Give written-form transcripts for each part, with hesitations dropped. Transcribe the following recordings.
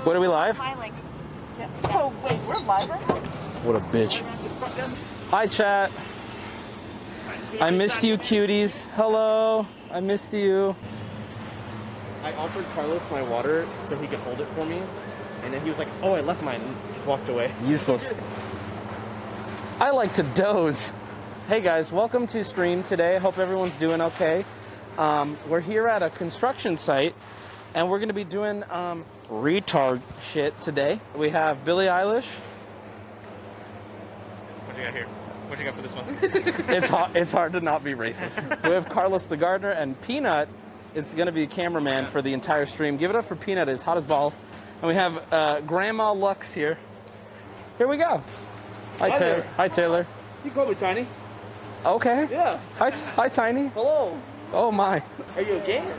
What, are we live? Smiling. Yeah. Oh, wait, we're live right now? What a bitch. Hi, chat. I missed you, cuties. Hello. I missed you. I offered Carlos my water so he could hold it for me, and then he was like, oh, I left mine, and just walked away. Useless. I like to doze. Hey guys, welcome to stream today. Hope everyone's doing okay. We're here at a construction site, and we're gonna be doing retard shit today. We have Billie Eilish. What you got here? What you got for this one? It's hard to not be racist. We have Carlos the gardener, and Peanut is gonna be cameraman for the entire stream. Give it up for Peanut, it's hot as balls. And we have Grandma Lux here. Here we go. Hi, Taylor. There. Hi, Taylor. You call me Tiny. Okay. Yeah. Hi, Tiny. Hello. Oh my. Are you a gamer?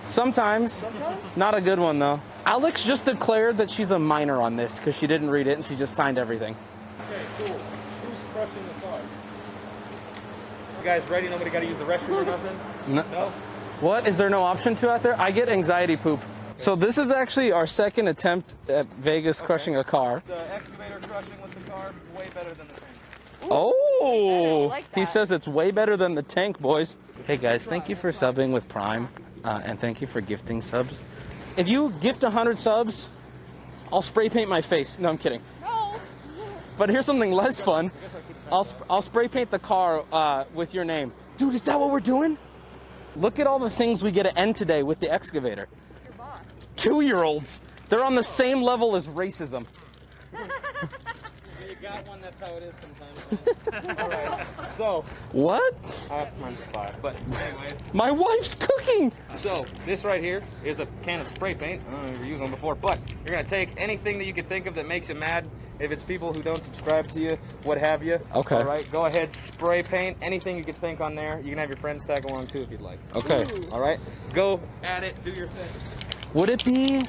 Sometimes. Not a good one though. Alex just declared that she's a minor on this because she didn't read it and she just signed everything. Okay, cool. Who's crushing the car? You guys ready? Nobody got to use the restroom or nothing? No? What? Is there no option to out there? I get anxiety poop. So this is actually our second attempt at Vegas crushing a car. The excavator crushing with the car, way better than the tank. Oh, like that. he says it's way better than the tank, boys. Hey guys, thank you for subbing with Prime, and thank you for gifting subs. If you gift 100 subs, I'll spray paint my face. No, I'm kidding. No. But here's something less fun. I'll spray paint the car with your name. Dude, is that what we're doing? Look at all the things we get to end today with the excavator. Your boss. 2-year-olds. They're on the same level as racism. You got one, that's how it is sometimes. Alright, so. What? Mine's 5, but anyways. My wife's cooking. So, this right here is a can of spray paint. I don't know if you've used one before, but you're going to take anything that you can think of that makes you mad. If it's people who don't subscribe to you, what have you. Okay. All right, go ahead, spray paint anything you can think on there. You can have your friends tag along too if you'd like. Okay. Ooh. All right, go at it, do your thing. Would it be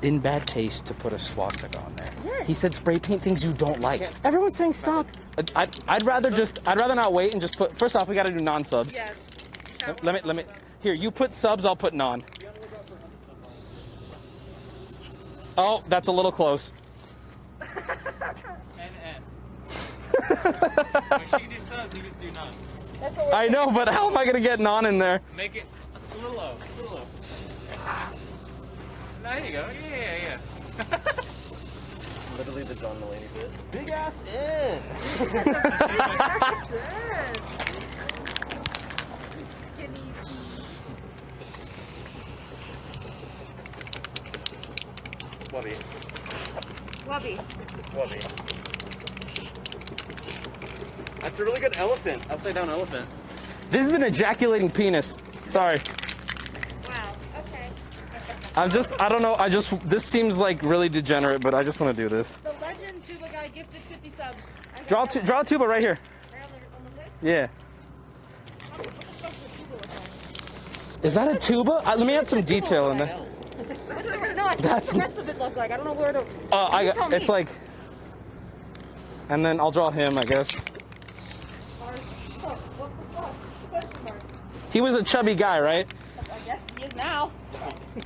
in bad taste to put a swastika on there? Yes. He said spray paint things you don't like. Everyone's saying stop. I'd rather not wait and just put. First off, we got to do non-subs. Yes. Let me. Here, you put subs. I'll put non. Oh, that's a little close. NS. When she do subs, you just do none. That's what I know, but how am I gonna get non in there? Make it a little low, There you go. Yeah. Literally the John Mulaney bit. Big ass in. Skinny. Wubby. That's a really good elephant. Upside down elephant. This is an ejaculating penis. Sorry. Wow. Okay. I don't know. This seems like really degenerate, but I just want to do this. The legend tuba guy gifted 50 subs. Draw a tuba right here. Right on the list? Yeah. What the fuck is the tuba look like? Is that a tuba? Let me add some detail in there. No, I see what the rest of it look like. I don't know where to. It's like. And then I'll draw him, I guess. What the fuck? Question mark. He was a chubby guy, right? I guess he is now.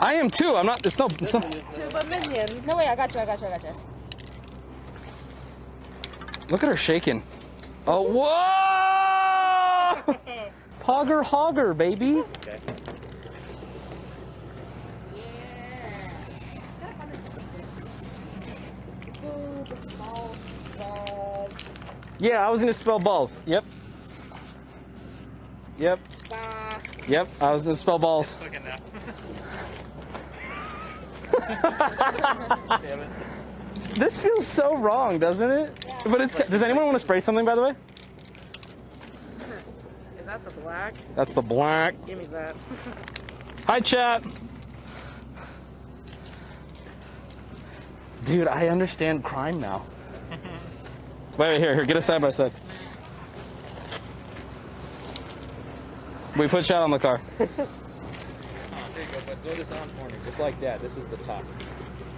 I am too. I'm not. It's not. Tuba minion. No, wait, I got you. Look at her shaking. Oh, whoa! Pogger hogger, baby. Okay. Yeah, I was gonna spell balls. Yep. I was gonna spell balls. Damn it. This feels so wrong, doesn't it? Yeah. But it's. Does anyone want to spray something, by the way? Is that the black? That's the black. Give me that. Hi, chat. Dude, I understand crime now. Wait, here, get a side by side. We put chat on the car. There you go, but throw this on for me, just like that. This is the top.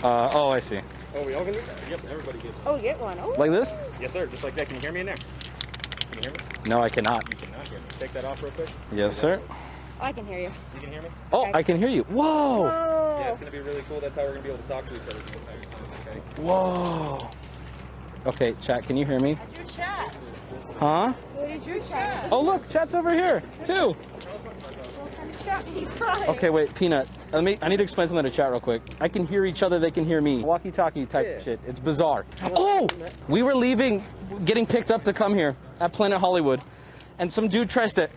Oh, I see. Oh, we all gonna do that? Yep, everybody gets it. Oh, get one. Oh. Like this? Yes, sir, just like that. Can you hear me in there? Can you hear me? No, I cannot. You cannot hear me. Take that off real quick. Yes, sir. Oh, I can hear you. You can hear me? Oh, I can hear you. Whoa! Yeah, it's gonna be really cool. That's how we're gonna be able to talk to each other the entire time. Okay. Whoa! Okay, chat, can you hear me? How'd your chat? Huh? What did your chat? Oh, look, chat's over here, too. He's crying. Okay, wait, Peanut. I need to explain something to chat real quick. I can hear each other, they can hear me. Walkie-talkie type shit. It's bizarre. Oh! We were leaving, getting picked up to come here at Planet Hollywood. And some dude tries to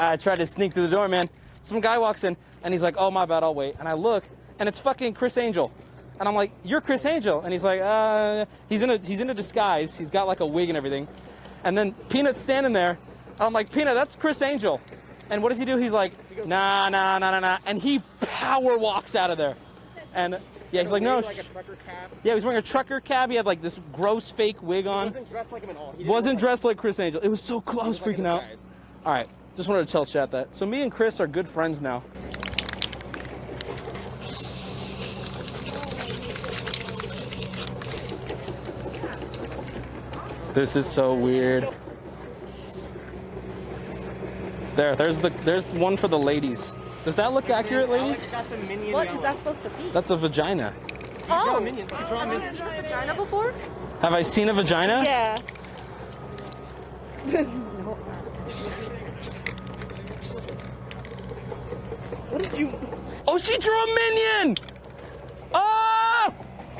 sneak through the door, man. Some guy walks in, and he's like, oh, my bad, I'll wait. And I look, and it's fucking Chris Angel. And I'm like, you're Chris Angel. And he's like, he's in a disguise. He's got like a wig and everything. And then Peanut's standing there. And I'm like, Peanut, that's Chris Angel. And what does he do? He's like, nah. And he power walks out of there. And yeah, he's like, no. Like a trucker cap. Yeah, he was wearing a trucker cap. He had like this gross fake wig on. He wasn't dressed like him at all. Wasn't dressed like Chris Angel. It was so cool. I was freaking out. All right, just wanted to tell chat that. So me and Chris are good friends now. This is so weird. There's one for the ladies. Does that look accurate, ladies? What is that supposed to be? That's a vagina. Oh, have you seen a vagina before? Have I seen a vagina? Yeah. What did you? Oh, she drew a minion! Oh!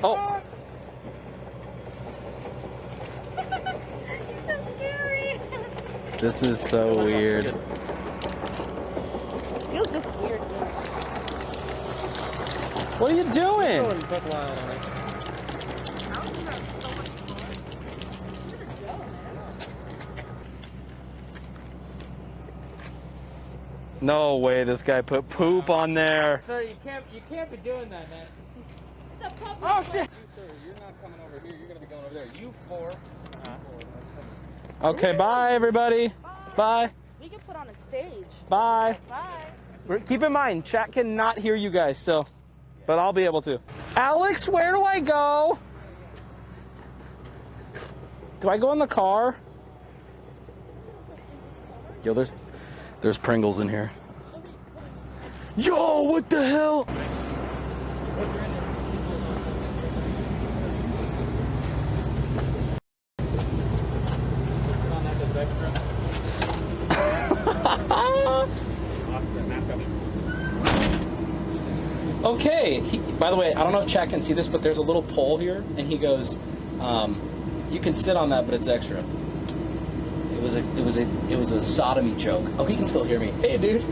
Oh. He's so scary. This is so weird. Feels just weird. What are you doing? No way this guy put poop on there. Sir, you can't be doing that, man. It's a public Oh shit! Sir, you're not coming over here. You're gonna be going over there. You four. Okay, bye everybody. Bye. We can put on a stage. Bye. Bye. Keep in mind, chat cannot hear you guys, so, but I'll be able to. Alex, where do I go? Do I go in the car? Yo, there's Pringles in here. Yo, what the hell? Okay, by the way, I don't know if chat can see this, but there's a little pole here, and he goes, you can sit on that, but it's extra. It was a sodomy joke. Oh, he can still hear me. Hey, dude.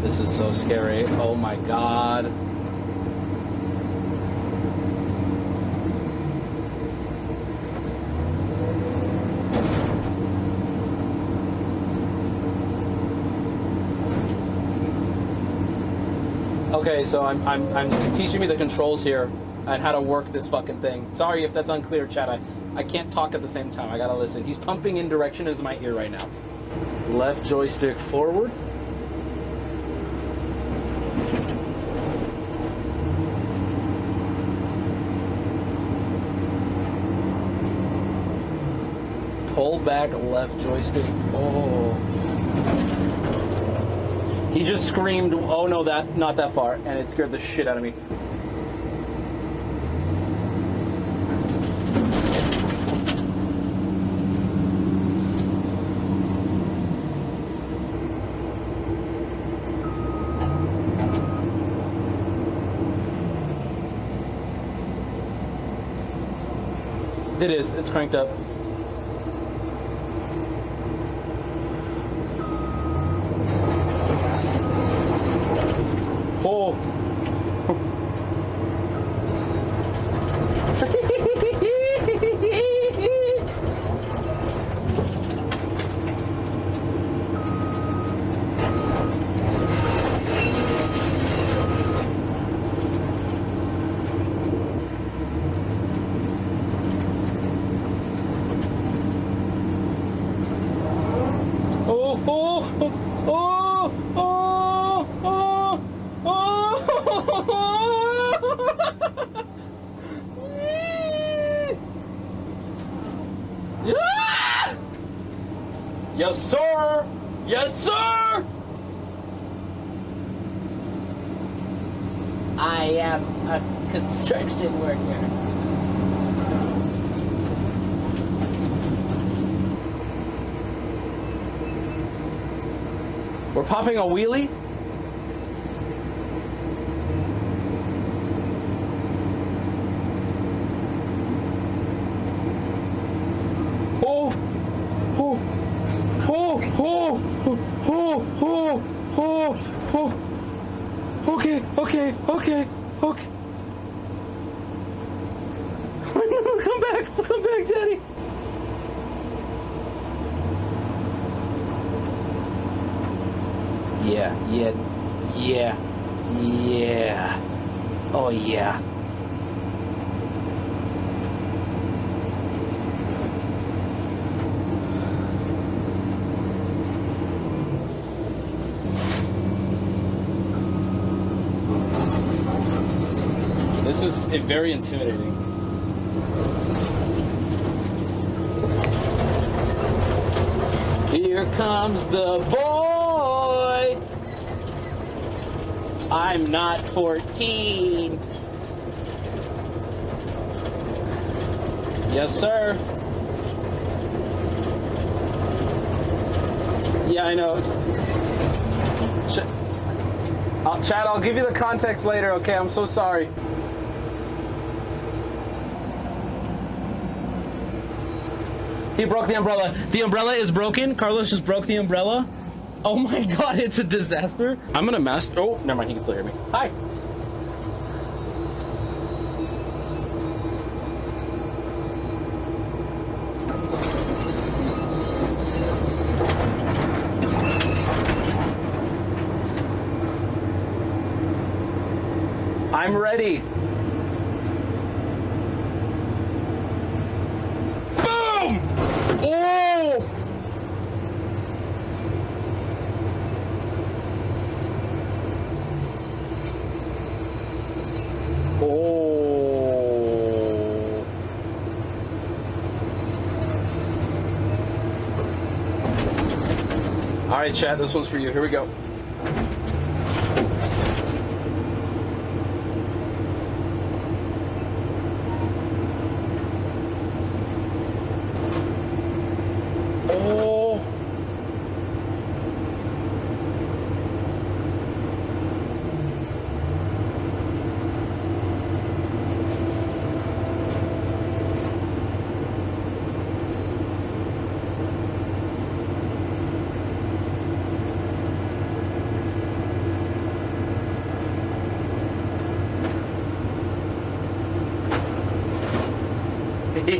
This is so scary. Oh my God. Okay, so he's teaching me the controls here and how to work this fucking thing. Sorry if that's unclear, chat. I can't talk at the same time. I gotta listen. He's pumping in direction as my ear right now. Left joystick forward. Pull back left joystick. Oh. He just screamed, oh no, not that far, and it scared the shit out of me. It is, it's cranked up. Oh. Yes, sir! Yes, sir! I am a construction worker. We're popping a wheelie? Oh! Oh! Oh! Oh! Oh! Oh! Oh! Oh! Okay, okay, okay, okay. Come back, Daddy. Yeah. Oh yeah. This is very intimidating. Here comes the boy. I'm not 14. Yes, sir. Yeah, I know. Chad, I'll give you the context later, okay? I'm so sorry. He broke the umbrella. The umbrella is broken. Carlos just broke the umbrella. Oh my god, it's a disaster. I'm gonna mess. Oh, never mind. He can still hear me. Hi. I'm ready. Boom! Oh! Oh. All right, Chad, this one's for you. Here we go. Oh. All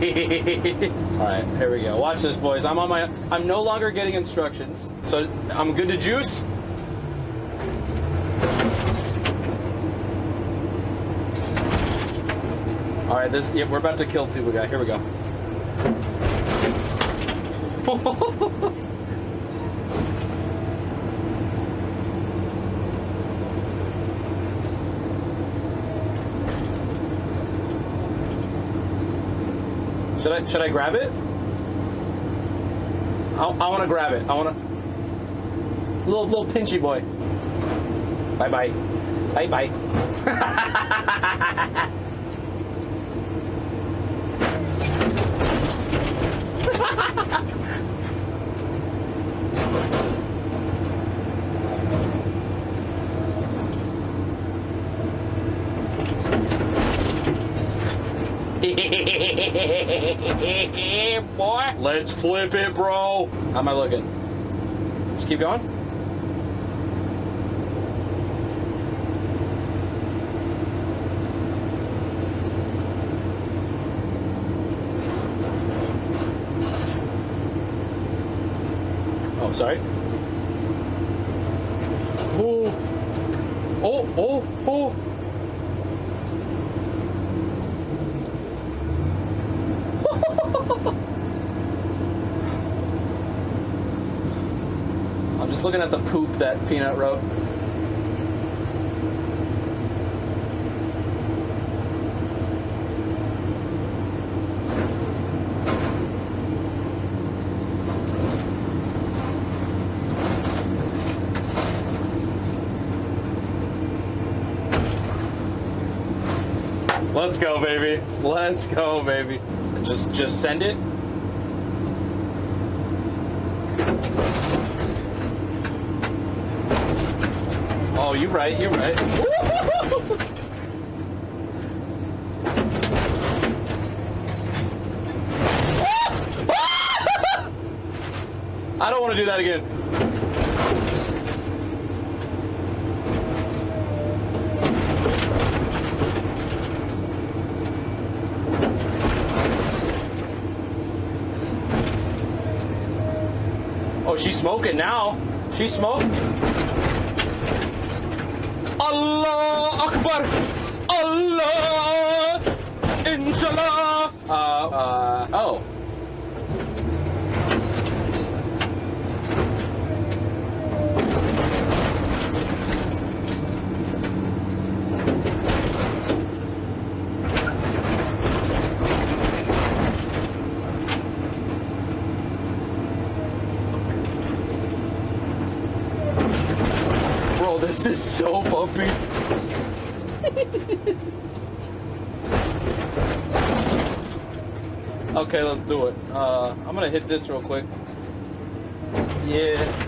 right, here we go. Watch this, boys. I'm no longer getting instructions, so I'm good to juice. All right, we're about to kill Tuba guy. Here we go. Should I grab it? I want to grab it. I want to. Little pinchy boy. Bye bye. Bye bye. Boy. Let's flip it, bro. How am I looking? Just keep going. Oh, sorry. Oh. Oh, oh, oh. I'm just looking at the poop that Peanut wrote. Let's go, baby. Let's go, baby. Just send it. Oh, you're right. You're right. I don't want to do that again. Oh, she's smoking now. She's smoked. Allah Akbar. Allah. Inshallah. Oh. Bro, this is so bumpy. Okay, let's do it. I'm gonna hit this real quick. Yeah.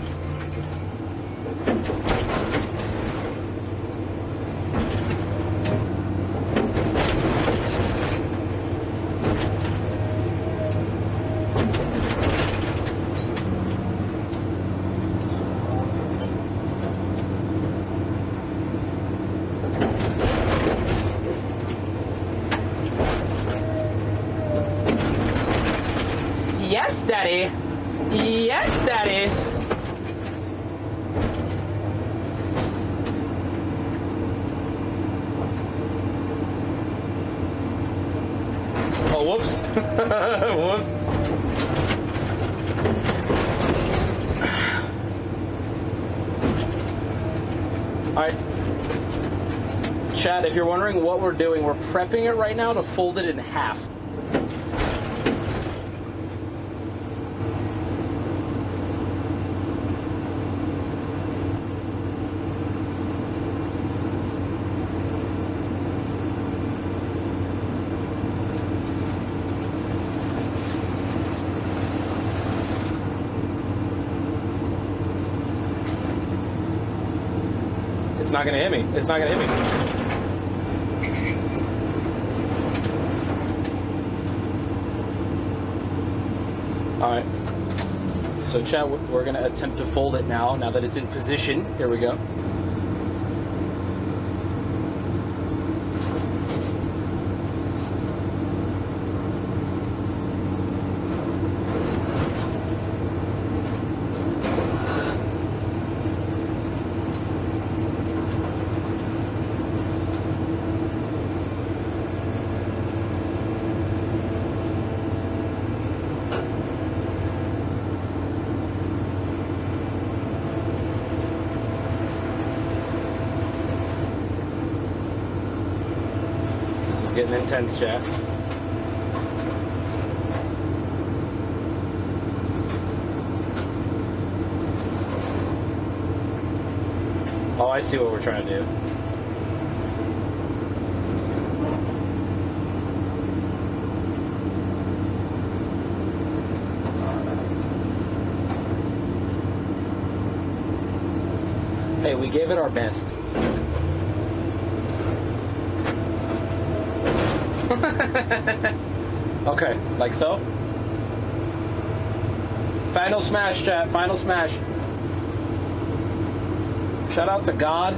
Yes, Daddy. Yes, Daddy. Oh, whoops. Whoops. All right. Chad, if you're wondering what we're doing, we're prepping it right now to fold it in half. It's not gonna hit me. It's not gonna hit me. All right. So chat, we're gonna attempt to fold it now that it's in position. Here we go. This is getting intense, chat. Oh, I see what we're trying to do. Hey, we gave it our best. Okay, like so. Final smash, chat. Final smash. Shout out to God.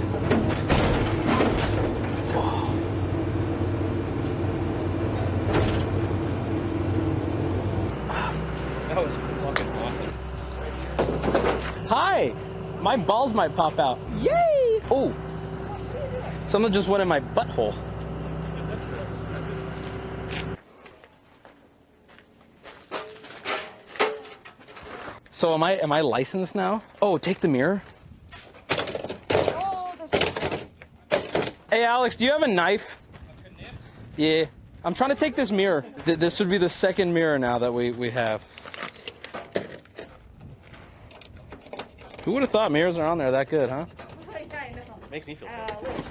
That was fucking awesome. Hi! My balls might pop out. Yay! Oh! Someone just went in my butthole. So am I licensed now? Oh, take the mirror. Oh, that's Hey Alex, do you have a knife? Yeah. I'm trying to take this mirror. This would be the second mirror now that we have. Who would have thought mirrors are on there that good, huh? yeah, I know. Makes me feel Wait.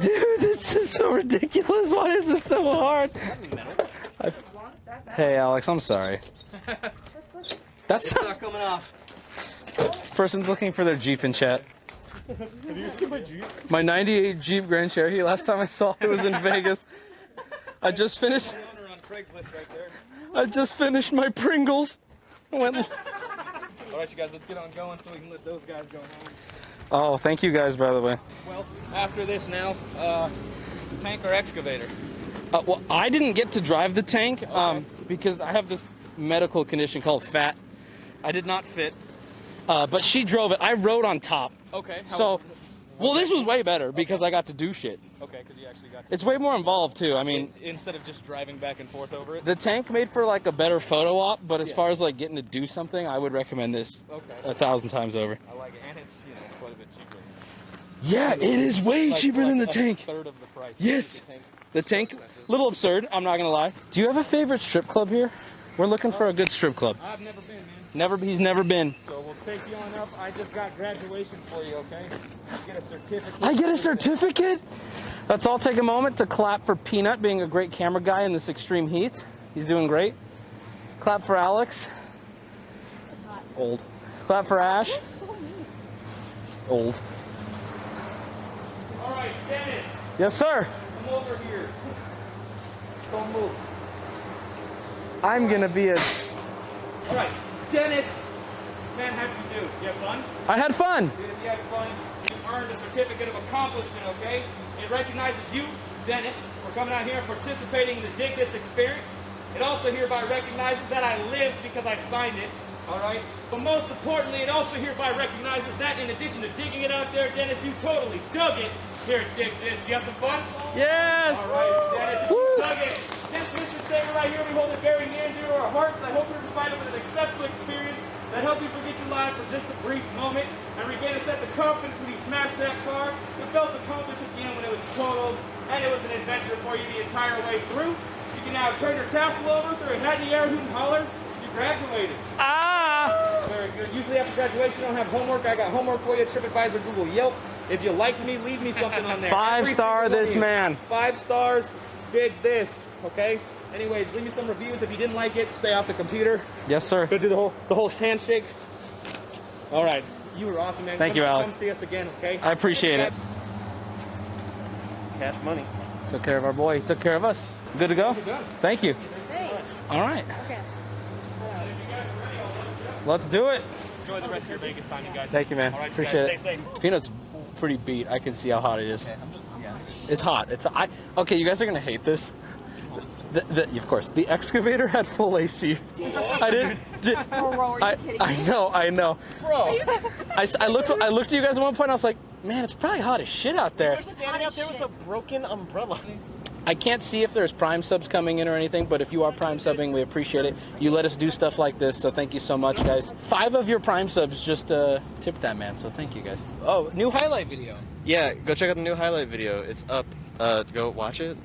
Dude, this is so ridiculous. Why is this so hard? Hey, Alex, I'm sorry. That's It's not coming off. person's looking for their Jeep in chat. Have you seen my Jeep? My 98 Jeep Grand Cherokee, last time I saw it was in Vegas. I just finished Owner on Craigslist right there. I just finished my Pringles. Went, All right, you guys, let's get on going so we can let those guys go home. oh, thank you guys, by the way. Well, after this now, tank or excavator? Well, I didn't get to drive the tank because I have this medical condition called fat. I did not fit. But she drove it. I rode on top. Okay. So, well, this was way better because I got to do shit. Okay, because you actually got to. It's way more involved, too. I mean, Instead of just driving back and forth over it? the tank made for like a better photo op, but as far as like getting to do something, I would recommend this Okay. 1,000 times over. I like it, and it's, quite a bit cheaper. Yeah, it is way cheaper than the tank. Third of the price. Yes. The tank, expensive. little absurd, I'm not gonna lie. Do you have a favorite strip club here? We're looking for a good strip club. I've never been, man. He's never been. So we'll take you on up. I just got graduation for you, okay? You get a certificate. I get a certificate? Let's all take a moment to clap for Peanut being a great camera guy in this extreme heat. He's doing great. Clap for Alex. It's hot. Old. Clap for Ash. You're so mean. Old. All right, Dennis, Yes, sir. come over here. Don't move. I'm gonna be a... All right, Dennis. Man, how'd you do? You have fun? I had fun. If you had fun, you earned a certificate of accomplishment, okay? It recognizes you, Dennis, for coming out here and participating in the Dig This experience. It also hereby recognizes that I lived because I signed it, all right? But most importantly, it also hereby recognizes that in addition to digging it out there, Dennis, you totally dug it here at Dig This. You have some fun? Yes. All right, Dennis, Woo. you dug it. This mission statement right here, we hold it very near and dear to our hearts. I hope you're provided with an exceptional experience that helped you forget your life for just a brief moment and regain a sense of confidence when you smashed that car. You felt accomplished again when it was totaled, and it was an adventure for you the entire way through. You can now turn your tassel over, throw your hat in the air, hoot and holler. You graduated. Ah. Very good. Usually after graduation, you don't have homework. I got homework for you. TripAdvisor, Google, Yelp. If you like me, leave me something on there. 5-star Every single this one of you. man. 5 stars. Dig this. Okay. Anyways, leave me some reviews. If you didn't like it, stay off the computer. Yes, sir. Go do the whole handshake. All right. You were awesome, man. Thank you, Alex. Come see us again, okay? I appreciate it. Cash money. Took care of our boy. He took care of us. Good to go? done. Thank you. Thanks. All right. Okay. Let's do it. Enjoy the rest of your Vegas time, you guys. Thank you, man. All right, you Appreciate guys, it. Stay safe. Peanut's pretty beat. I can see how hot it is. It's hot. Okay, you guys are gonna hate this. Of course, the excavator had full AC. I didn't. Bro, are you kidding me? I know. Bro. I looked at you guys at one point. I was like, man, it's probably hot as shit out there. Standing out there with a broken umbrella. I can't see if there's Prime subs coming in or anything, but if you are Prime subbing, we appreciate it. You let us do stuff like this, so thank you so much, guys. 5 of your Prime subs just tipped that man, so thank you, guys. Oh, new highlight video. Yeah, go check out the new highlight video. It's up. Go watch it.